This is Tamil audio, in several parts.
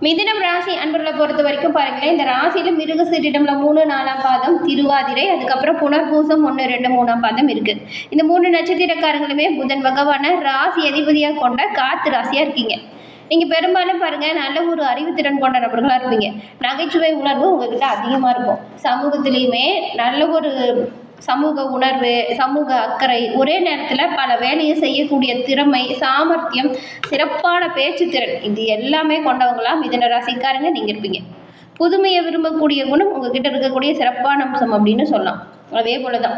மிதுனம் ராசி அன்பர்களை பொறுத்த வரைக்கும் பாருங்களேன், இந்த ராசியில மிருகசீரிடம்ல 3, 4ஆம் பாதம், திருவாதிரை, அதுக்கப்புறம் புனர்பூசம் 1, 2, 3ஆம் பாதம் இருக்கு. இந்த 3 நட்சத்திரக்காரங்களுமே புதன் பகவான ராசி அதிபதியாக கொண்ட காத்து ராசியா இருக்கீங்க. நீங்க பெரும்பாலும் பாருங்க நல்ல ஒரு அறிவுத்திறன் கொண்ட நபர்களா இருப்பீங்க. நகைச்சுவை உணர்வு உங்ககிட்ட அதிகமா இருக்கும். சமூகத்திலையுமே நல்ல ஒரு சமூக உணர்வு, சமூக அக்கறை, ஒரே நேரத்தில் பல வேலையை செய்யக்கூடிய திறமை, சாமர்த்தியம், சிறப்பான பேச்சு திறன், இது எல்லாமே கொண்டவங்களா மிதுன ராசிக்காரங்க நீங்கள் இருப்பீங்க. புதுமையை விரும்பக்கூடிய குணம் உங்ககிட்ட இருக்கக்கூடிய சிறப்பான அம்சம் அப்படின்னு சொல்லலாம். அதே போல தான்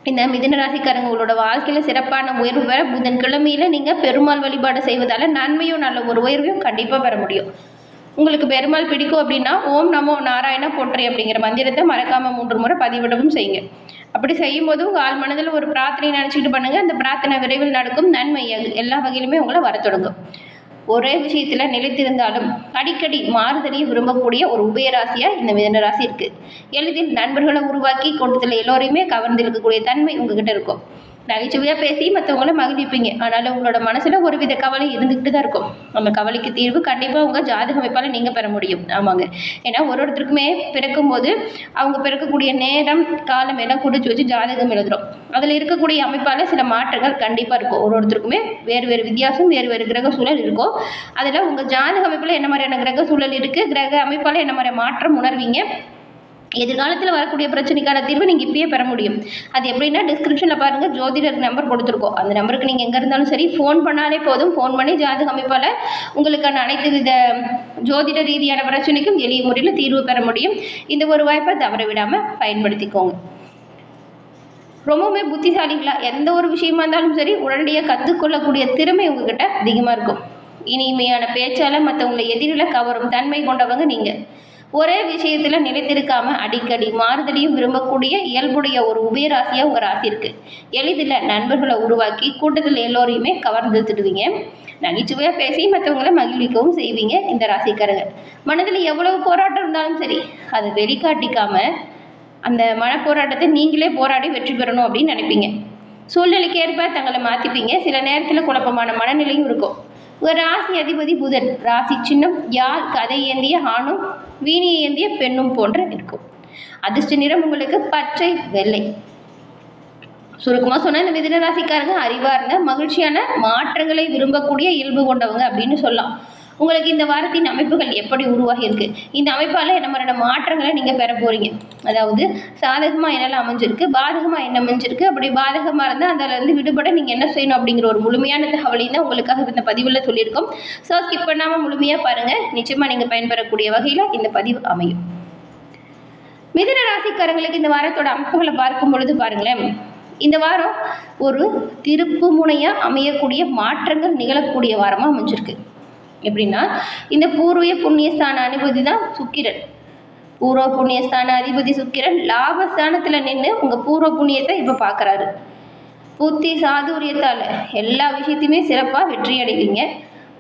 இந்த மிதுன ராசிக்காரங்க உங்களோட வாழ்க்கையில் சிறப்பான உயர்வு பெற புதன்கிழமையில் நீங்கள் பெருமாள் வழிபாடு செய்வதால் நன்மையும் நல்ல ஒரு உயர்வையும் கண்டிப்பாக பெற முடியும். உங்களுக்கு பெருமாள் பிடிக்கும் அப்படின்னா ஓம் நமோ நாராயண போற்றி அப்படிங்கிற மந்திரத்தை மறக்காமல் 3 முறை பதிவிடவும் செய்யுங்க. அப்படி செய்யும் போது உங்கள் ஆள் மனதில் ஒரு பிரார்த்தனை நினச்சிட்டு பண்ணுங்கள். அந்த பிரார்த்தனை விரைவில் நடக்கும். நன்மை எல்லா வகையிலுமே உங்களை வர தொடங்கும். ஒரே விஷயத்தில் நிலைத்திருந்தாலும் அடிக்கடி மாறுதலையும் விரும்பக்கூடிய ஒரு உபயராசியாக இந்த மிதுன ராசி இருக்குது. எளிதில் நண்பர்களை உருவாக்கி கொண்டதில் எல்லோரையுமே கவர்ந்திருக்கக்கூடிய தன்மை உங்ககிட்ட இருக்கும். நகைச்சுவையாக பேசி மற்றவங்கள மகிழ்விப்பீங்க. ஆனாலும் உங்களோட மனசில் ஒரு வித கவலை இருந்துக்கிட்டு தான் இருக்கும். அந்த கவலைக்கு தீர்வு கண்டிப்பாக உங்கள் ஜாதக அமைப்பால் நீங்கள் பெற முடியும். ஆமாங்க, ஏன்னா ஒருத்தருக்குமே பிறக்கும்போது அவங்க பிறக்கக்கூடிய நேரம் காலம் எல்லாம் குறித்து வச்சு ஜாதகம் எழுதுகிறோம். அதில் இருக்கக்கூடிய அமைப்பால் சில மாற்றங்கள் கண்டிப்பாக இருக்கும். ஒருத்தருக்குமே வேறு வேறு வித்தியாசம், வேறு வேறு கிரக சூழல் இருக்கும். அதில் உங்கள் ஜாதக அமைப்பில் என்ன மாதிரியான கிரக சூழல் இருக்குது, கிரக அமைப்பால் என்ன மாதிரி மாற்றம் உணர்வீங்க, எதிர்காலத்தில் வரக்கூடிய பிரச்சனைக்கான தீர்வு நீங்கள் இப்பயே பெற முடியும். அது எப்படின்னா டிஸ்கிரிப்ஷனில் பாருங்கள், ஜோதிடர் நம்பர் கொடுத்துருக்கோம். அந்த நம்பருக்கு நீங்கள் எங்கே இருந்தாலும் சரி ஃபோன் பண்ணாலே போதும். ஃபோன் பண்ணி ஜாதக அமைப்பால் உங்களுக்கான அனைத்து வித ஜோதிட ரீதியான பிரச்சனைக்கும் எளிய முறையில் தீர்வு பெற முடியும். இந்த ஒரு வாய்ப்பை தவற விடாமல் பயன்படுத்திக்கோங்க. ரொம்பவுமே புத்திசாலிகளாக எந்த ஒரு விஷயமா இருந்தாலும் சரி உடனடியாக கற்றுக்கொள்ளக்கூடிய திறமை உங்ககிட்ட அதிகமாக இருக்கும். இனிமையான பேச்சால் மற்றவங்களை எதிரில் கவரும் தன்மை கொண்டவங்க நீங்கள். ஒரே விஷயத்தில் நிலைத்திருக்காமல் அடிக்கடி மாறுதலையும் விரும்பக்கூடிய இயல்புடைய ஒரு உபயராசியாக உங்கள் ராசி இருக்குது. எளிதில் நண்பர்களை உருவாக்கி கூட்டத்தில் எல்லோரையுமே கவர்ந்துடுவீங்க. நகைச்சுவையாக பேசி மற்றவங்களை மகிழ்விக்கவும் செய்வீங்க. இந்த ராசிக்காரங்க மனதில் எவ்வளவு போராட்டம் இருந்தாலும் சரி அதை வெளிக்காட்டிக்காமல் அந்த மனப்போராட்டத்தை நீங்களே போராடி வெற்றி பெறணும் அப்படின்னு நினைப்பீங்க. சூழ்நிலைக்கு ஏற்ப தங்களை மாற்றிப்பீங்க. சில நேரத்தில் குழப்பமான மனநிலையும் இருக்கும். ஒரு ராசி அதிபதி புதன். ராசி சின்னம் யாழ், கதை ஏந்திய ஆணும் வீணியை ஏந்திய பெண்ணும் போன்ற இருக்கும். அதிர்ஷ்ட நிறம் உங்களுக்கு பச்சை, வெள்ளை. சுருக்கமாக சொன்னால் இந்த மிதுன ராசிக்காரங்க அறிவார்ந்த மகிழ்ச்சியான மாற்றங்களை விரும்பக்கூடிய இயல்பு கொண்டவங்க அப்படின்னு சொல்லலாம். உங்களுக்கு இந்த வாரத்தின் அமைப்புகள் எப்படி உருவாகி இருக்கு, இந்த அமைப்பால் என்ன மாதிரியான மாற்றங்களை நீங்கள் பெற போகிறீங்க, அதாவது சாதகமாக என்னெல்லாம் அமைஞ்சிருக்கு, பாதகமாக என்ன அமைஞ்சிருக்கு, அப்படி பாதகமாக இருந்தால் அதிலேருந்து விடுபட நீங்கள் என்ன செய்யணும் அப்படிங்கிற ஒரு முழுமையான தகவலையும் தான் உங்களுக்காக இந்த பதிவில் சொல்லியிருக்கோம். ஸோ ஸ்கிப் பண்ணாமல் முழுமையாக பாருங்கள். நிச்சயமாக நீங்கள் பயன்பெறக்கூடிய வகையில் இந்த பதிவு அமையும். மிதுன ராசிக்காரங்களுக்கு இந்த வாரத்தோட அமைப்புகளை பார்க்கும் பொழுது பாருங்களேன், இந்த வாரம் ஒரு திருப்பு முனையாக அமையக்கூடிய மாற்றங்கள் நிகழக்கூடிய வாரமாக அமைஞ்சிருக்கு. எப்படின்னா இந்த பூர்வ புண்ணியஸ்தான அதிபதி தான் சுக்கிரன். பூர்வ புண்ணியஸ்தான அதிபதி சுக்கிரன் லாபஸ்தானத்தில் நின்று உங்கள் பூர்வ புண்ணியத்தை இப்போ பார்க்குறாரு. புத்தி சாதுரியத்தால் எல்லா விஷயத்தையுமே சிறப்பாக வெற்றி அடைவீங்க.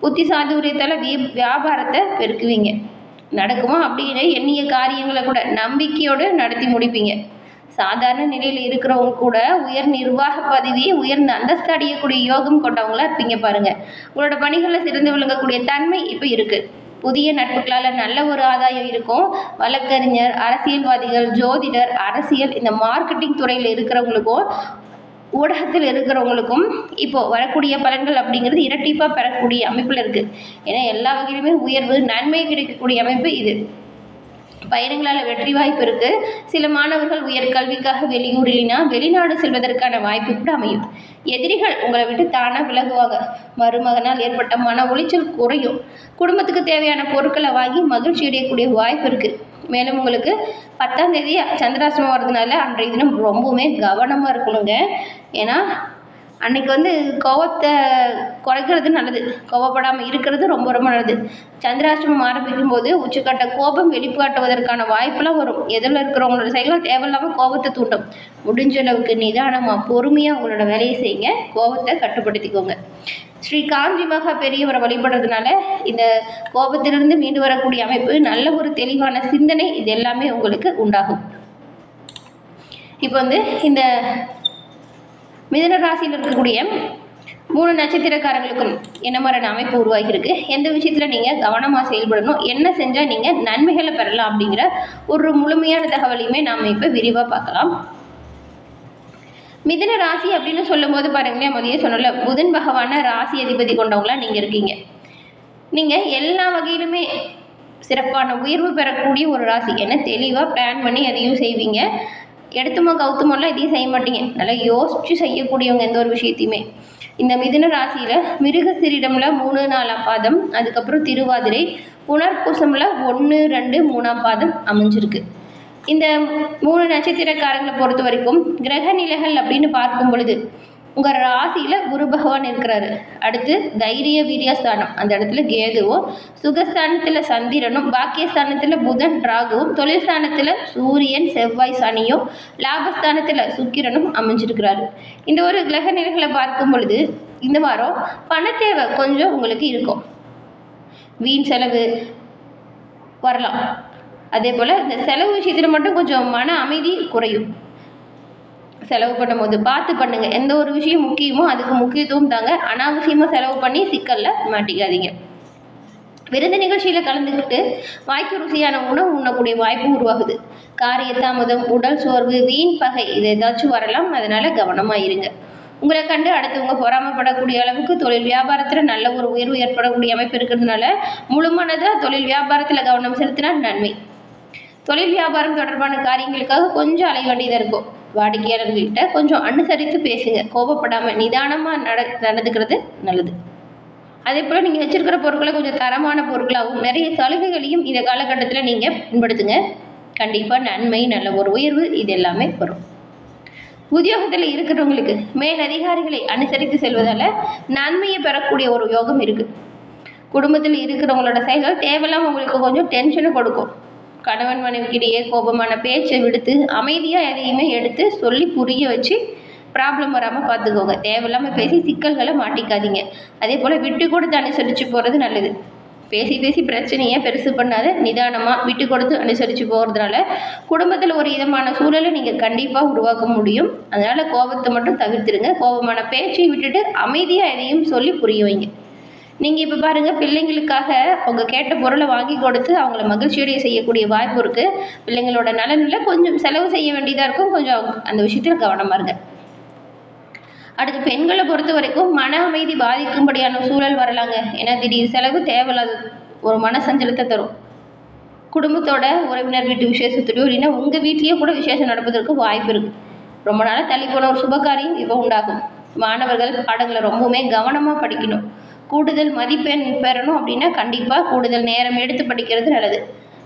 புத்தி சாதுரியத்தால் வியாபாரத்தை பெருக்குவீங்க. நடக்குமா அப்படின்னு எண்ணிய காரியங்களை கூட நம்பிக்கையோடு நடத்தி முடிப்பீங்க. சாதாரண நிலையில் இருக்கிறவங்க கூட உயர் நிர்வாக பதவி, உயர்ந்த அந்தஸ்து அடையக்கூடிய யோகம் கொண்டவங்களா இருப்பீங்க. பாருங்க, உங்களோட பணிகளில் சிறந்து விளங்கக்கூடிய தன்மை இப்போ இருக்கு. புதிய நட்புகளால் நல்ல ஒரு ஆதாயம் இருக்கும். வழக்கறிஞர், அரசியல்வாதிகள், ஜோதிடர், அரசியல், இந்த மார்க்கெட்டிங் துறையில் இருக்கிறவங்களுக்கும் ஊடகத்தில் இருக்கிறவங்களுக்கும் இப்போ வரக்கூடிய பலன்கள் அப்படிங்கிறது இரட்டிப்பாக பெறக்கூடிய அமைப்பில் இருக்குது. ஏன்னா எல்லா வகையிலுமே உயர்வு நன்மை கிடைக்கக்கூடிய அமைப்பு இது. பயணங்களால் வெற்றி வாய்ப்பு இருக்குது. சில மாணவர்கள் உயர்கல்விக்காக வெளியூர் இல்லைன்னா வெளிநாடு செல்வதற்கான வாய்ப்பு கூட அமையும். எதிரிகள் உங்களை விட்டு தானாக விலகுவாங்க. மருமகனால் ஏற்பட்ட மன உளைச்சல் குறையும். குடும்பத்துக்கு தேவையான பொருட்களை வாங்கி மகிழ்ச்சி அடையக்கூடிய வாய்ப்பு இருக்குது. மேலும் உங்களுக்கு 10ஆம் தேதி சந்திராசிரமம் வர்றதுனால அன்றைய தினம் ரொம்பவுமே கவனமாக இருக்கணுங்க. ஏன்னா அன்னைக்கு கோவத்தை குறைக்கிறது நல்லது, கோவப்படாமல் இருக்கிறது ரொம்ப ரொம்ப நல்லது. சந்திராஷ்டமம் ஆரம்பிக்கும் போது உச்சக்கட்ட கோபம் வெளிக்காட்டுவதற்கான வாய்ப்பெல்லாம் வரும். எதில் இருக்கிறவங்களோட செயல்கள் தேவையில்லாமல் கோபத்தை தூண்டும். முடிஞ்ச அளவுக்கு நிதானமாக பொறுமையாக உங்களோட வேலையை செய்யுங்க. கோபத்தை கட்டுப்படுத்திக்கோங்க. ஸ்ரீ காஞ்சி மகா பெரியவரை வழிபடுறதுனால இந்த கோபத்திலிருந்து மீண்டு வரக்கூடிய அமைப்பு, நல்ல ஒரு தெளிவான சிந்தனை, இது எல்லாமே உங்களுக்கு உண்டாகும். இப்போ இந்த மிதுன ராசியில் இருக்கக்கூடிய 3 நட்சத்திரக்காரங்களுக்கும் என்ன மாதிரியான அமைப்பு உருவாகியிருக்கு, எந்த விஷயத்தில் நீங்கள் கவனமாக செயல்படணும், என்ன செஞ்சால் நீங்கள் நன்மைகளை பெறலாம் அப்படிங்கிற ஒரு முழுமையான தகவலையுமே நாம் இப்போ விரிவாக பார்க்கலாம். மிதுன ராசி அப்படின்னு சொல்லும்போது பாருங்களேன், முதலே சொன்னல புதன் பகவான ராசி அதிபதி கொண்டவங்களா நீங்கள் இருக்கீங்க. நீங்கள் எல்லா வகையிலுமே சிறப்பான உயர்வு பெறக்கூடிய ஒரு ராசி. என்ன தெளிவாக பிளான் பண்ணி எதையும் செய்வீங்க. எடுத்துமோ கவுத்துமோலாம் எதையும் செய்ய மாட்டீங்க. நல்லா யோசித்து செய்யக்கூடியவங்க எந்த ஒரு விஷயத்தையுமே. இந்த மிதுன ராசியில் மிருகசீரிடம்ல 3, 4ஆம் பாதம், அதுக்கப்புறம் திருவாதிரை, புனர்பூசம்ல 1, 2, 3ஆம் பாதம் அமைஞ்சிருக்கு. இந்த 3 நட்சத்திரக்காரங்களை பொறுத்த வரைக்கும் கிரக நிலைகள் அப்படின்னு பார்க்கும் பொழுது உங்கள் ராசியில் குரு பகவான் இருக்கிறாரு. அடுத்து தைரிய வீரியஸ்தானம், அந்த இடத்துல கேதுவும், சுகஸ்தானத்தில் சந்திரனும், பாக்கியஸ்தானத்தில் புதன் ராகுவும், தொழில் ஸ்தானத்தில் சூரியன் செவ்வாய் சனியும், லாபஸ்தானத்தில் சுக்கிரனும் அமைஞ்சிருக்கிறாரு. இந்த ஒரு கிரக நிலைகளை பார்க்கும் பொழுது இந்த வாரம் பண தேவை கொஞ்சம் உங்களுக்கு இருக்கும். வீண் செலவு வரலாம். அதே போல் இந்த செலவு விஷயத்தில் மட்டும் கொஞ்சம் மன அமைதி குறையும். செலவு பண்ணும்போது பார்த்து பண்ணுங்க. எந்த ஒரு விஷயம் முக்கியமோ அதுக்கு முக்கியத்துவம் தாங்க. அனாவசியமாக செலவு பண்ணி சிக்கலில் மாட்டிக்காதீங்க. விருது நிகழ்ச்சியில் கலந்துக்கிட்டு வாய்க்கு ருசியான உணவு உண்ணக்கூடிய வாய்ப்பு உருவாகுது. காரிய தாமதம், உடல் சோர்வு, வீண் பகை இது ஏதாச்சும் வரலாம். அதனால கவனமாக இருங்க. உங்களை கண்டு அடுத்தவங்க பொறாமப்படக்கூடிய அளவுக்கு தொழில் வியாபாரத்தில் நல்ல ஒரு உயர்வு ஏற்படக்கூடிய அமைப்பு இருக்கிறதுனால முழுமனதாக தொழில் வியாபாரத்தில் கவனம் செலுத்தினால் நன்மை. தொழில் வியாபாரம் தொடர்பான காரியங்களுக்காக கொஞ்சம் அலைய வேண்டியதாக இருக்கும். வாடிக்கையாளர்கள்கிட்ட கொஞ்சம் அனுசரித்து பேசுங்க. கோபப்படாமல் நிதானமாக நடந்துக்கிறது நல்லது. அதே போல் நீங்கள் வச்சுருக்கிற பொருட்களை கொஞ்சம் தரமான பொருட்களாகவும் நிறைய சலுகைகளையும் இந்த காலகட்டத்தில் நீங்கள் பயன்படுத்துங்க. கண்டிப்பாக நன்மை, நல்ல ஒரு உயர்வு இது எல்லாமே வரும். உத்தியோகத்தில் இருக்கிறவங்களுக்கு மேல் அதிகாரிகளை அனுசரித்து செல்வதால் நன்மையை பெறக்கூடிய ஒரு யோகம் இருக்குது. குடும்பத்தில் இருக்கிறவங்களோட செயல்கள் தேவையில்லாமல் உங்களுக்கு கொஞ்சம் டென்ஷனை கொடுக்கும். கணவன் மனைவிக்கிடையே கோபமான பேச்சை விடுத்து அமைதியாக எதையுமே எடுத்து சொல்லி புரிய வச்சு ப்ராப்ளம் வராமல் பார்த்துக்கோங்க. தேவையில்லாமல் பேசி சிக்கல்களை மாட்டிக்காதீங்க. அதே போல் விட்டு கொடுத்து அனுசரித்து போகிறது நல்லது. பேசி பேசி பிரச்சனையை பெருசு பண்ணாத நிதானமாக விட்டு கொடுத்து அனுசரித்து போகிறதுனால குடும்பத்தில் ஒரு விதமான சூழலை நீங்கள் கண்டிப்பாக உருவாக்க முடியும். அதனால் கோபத்தை மட்டும் தவிர்த்துடுங்க. கோபமான பேச்சை விட்டுட்டு அமைதியாக எதையும் சொல்லி புரிய வைங்க. நீங்கள் இப்போ பாருங்கள், பிள்ளைங்களுக்காக அவங்க கேட்ட பொருளை வாங்கி கொடுத்து அவங்கள மகிழ்ச்சியோடைய செய்யக்கூடிய வாய்ப்பு இருக்குது. பிள்ளைங்களோட நலனில் கொஞ்சம் செலவு செய்ய வேண்டியதாக இருக்கும். கொஞ்சம் அந்த விஷயத்தில் கவனமாக இருங்க. அடுத்து பெண்களை பொறுத்த வரைக்கும் மன அமைதி பாதிக்கும்படியான சூழல் வரலாங்க. ஏன்னா திடீர் செலவு தேவையில்லாத ஒரு மனசஞ்சலத்தை தரும். குடும்பத்தோட உறவினர் வீட்டு விசேஷத்துலையோ இல்லைன்னா உங்கள் வீட்லேயே கூட விசேஷம் நடப்பதற்கு வாய்ப்பு இருக்குது. ரொம்ப நாளாக தள்ளி போன ஒரு சுபகாரியம் இப்போ உண்டாகும். மாணவர்கள் பாடங்களை ரொம்பவுமே கவனமாக படிக்கணும். கூடுதல் மதிப்பெண் பெறணும் அப்படின்னா கண்டிப்பாக கூடுதல் நேரம் எடுத்து படிக்கிறது நல்லது.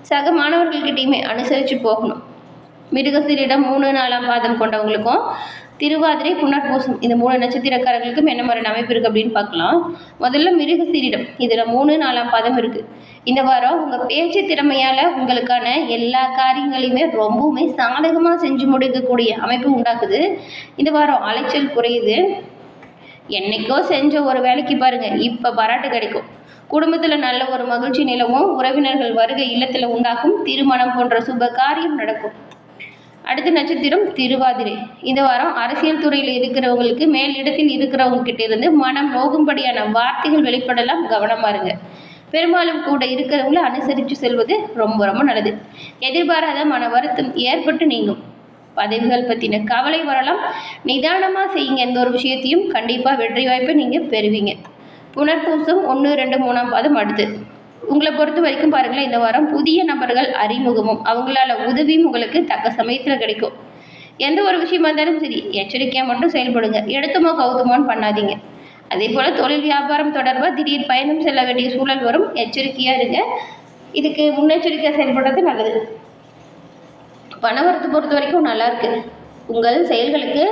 சக மாணவர்கள்கிட்டையுமே அனுசரித்து போகணும். மிருகசீரிடம் 3, 4ஆம் பாதம் கொண்டவங்களுக்கும் திருவாதிரை, புனர்பூசம் இந்த 3 நட்சத்திரக்காரர்களுக்கும் என்ன மாதிரி அமைப்பு இருக்குது அப்படின்னு பார்க்கலாம். முதல்ல மிருகசீரிடம், இதில் 3, 4ஆம் பாதம் இருக்குது. இந்த வாரம் உங்கள் பேச்சு திறமையால் உங்களுக்கான எல்லா காரியங்களையுமே ரொம்பவுமே சாதகமாக செஞ்சு முடிக்கக்கூடிய அமைப்பு உண்டாக்குது. இந்த வாரம் அலைச்சல் குறையுது. என்னைக்கோ செஞ்ச ஒரு வேலைக்கு பாருங்கள் இப்போ பாராட்டு கிடைக்கும். குடும்பத்தில் நல்ல ஒரு மகிழ்ச்சி நிலவும். உறவினர்கள் வருகை இல்லத்தில் உண்டாகும். திருமணம் போன்ற சுப காரியம் நடக்கும். அடுத்த நட்சத்திரம் திருவாதிரை. இந்த வாரம் அரசியல் துறையில் இருக்கிறவங்களுக்கு மேல் இடத்தில் இருக்கிறவங்க கிட்ட இருந்து மனம் நோகும்படியான வார்த்தைகள் வெளிப்படலாம். கவனமாக இருங்க. பெரும்பாலும் கூட இருக்கிறவங்கள அனுசரித்து செல்வது ரொம்ப ரொம்ப நல்லது. எதிர்பாராத மன வருத்தம் ஏற்பட்டு நீங்கும். பதவிகள் பற்றின கவலை வரலாம். நிதானமாக செய்யுங்க. எந்த ஒரு விஷயத்தையும் கண்டிப்பாக வெற்றி வாய்ப்பை நீங்கள் பெறுவீங்க. புனர்பூசம் 1, 2, 3ஆம் பாதம் அடுத்து உங்களை பொறுத்த வரைக்கும் பாருங்களேன், இந்த வாரம் புதிய நபர்கள் அறிமுகமும் அவங்களால உதவியும் உங்களுக்கு தக்க சமயத்தில் கிடைக்கும். எந்த ஒரு விஷயமா இருந்தாலும் சரி எச்சரிக்கையாக மட்டும் செயல்படுங்க. எடுத்துமோ கவுத்துமோன்னு பண்ணாதீங்க. அதே போல் தொழில் வியாபாரம் தொடர்பாக திடீர் பயணம் செல்ல வேண்டிய சூழல் வரும். எச்சரிக்கையாக இருங்க. இதுக்கு முன்னெச்சரிக்கையாக செயல்படுறது நல்லது. பணவரத்து பொறுத்த வரைக்கும் நல்லாயிருக்கு. உங்கள் செயல்களுக்கு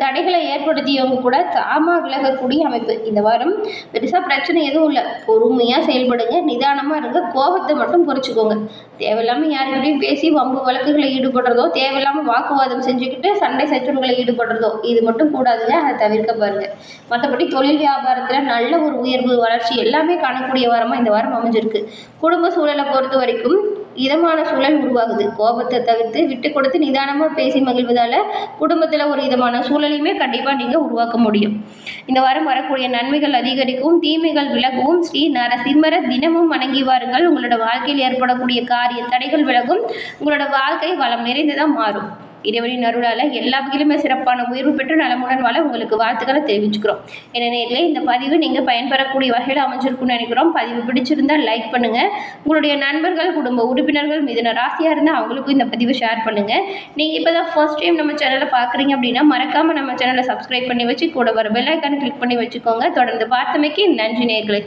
தடைகளை ஏற்படுத்தியவங்க கூட தாமாக விலகக்கூடிய அமைப்பு. இந்த வாரம் பெருசாக பிரச்சனை எதுவும் இல்லை. பொறுமையாக செயல்படுங்க. நிதானமாக இருங்க. கோபத்தை மட்டும் குறைச்சிக்கோங்க. தேவையில்லாமல் யாருக்கிட்டையும் பேசி வம்பு வழக்குகளை ஈடுபடுறதோ, தேவையில்லாமல் வாக்குவாதம் செஞ்சுக்கிட்டு சண்டை சச்சரவுகளை ஈடுபடுறதோ இது மட்டும் கூடாதுங்க. அதை தவிர்க்க பாருங்கள். மற்றபடி தொழில் வியாபாரத்தில் நல்ல ஒரு உயர்வு, வளர்ச்சி எல்லாமே காணக்கூடிய வாரமாக இந்த வாரம் அமைஞ்சிருக்கு. குடும்ப சூழலை பொறுத்த வரைக்கும் இதமான சூழல் உருவாகுது. கோபத்தை தவிர்த்து விட்டு கொடுத்து நிதானமாக பேசி மகிழ்வதால் குடும்பத்தில் ஒரு இதமான சூழலையுமே கண்டிப்பாக நீங்கள் உருவாக்க முடியும். இந்த வாரம் வரக்கூடிய நன்மைகள் அதிகரிக்கும், தீமைகள் விலகும். ஸ்ரீ நரசிம்மரை தினமும் வணங்கி வாருங்கள். உங்களோட வாழ்க்கையில் ஏற்படக்கூடிய காரிய தடைகள் விலகும். உங்களோட வாழ்க்கை வளம் நிறைந்ததாக மாறும். இறைவனின் அருளால் எல்லா வகையிலுமே சிறப்பான உயர்வு பெற்று நலமுடன் வாழ உங்களுக்கு வாழ்த்துக்களை தெரிவிச்சுக்கிறோம். நேர்களே, இந்த பதிவு நீங்கள் பயன்பெறக்கூடிய வகையில் அமைஞ்சிருக்குன்னு நினைக்கிறோம். பதிவு பிடிச்சிருந்தால் லைக் பண்ணுங்கள். உங்களுடைய நண்பர்கள், குடும்ப உறுப்பினர்கள், மிதுன ராசியாக இருந்தால் அவங்களுக்கும் இந்த பதிவு ஷேர் பண்ணுங்கள். நீங்கள் இப்போ தான் ஃபர்ஸ்ட் டைம் நம்ம சேனலை பார்க்குறீங்க அப்படின்னா மறக்காமல் நம்ம சேனலை சப்ஸ்கிரைப் பண்ணி வச்சு கூட வர பெல் ஐக்கானை கிளிக் பண்ணி வச்சுக்கோங்க. தொடர்ந்து பார்த்தமைக்கு நன்றி நேர்களே.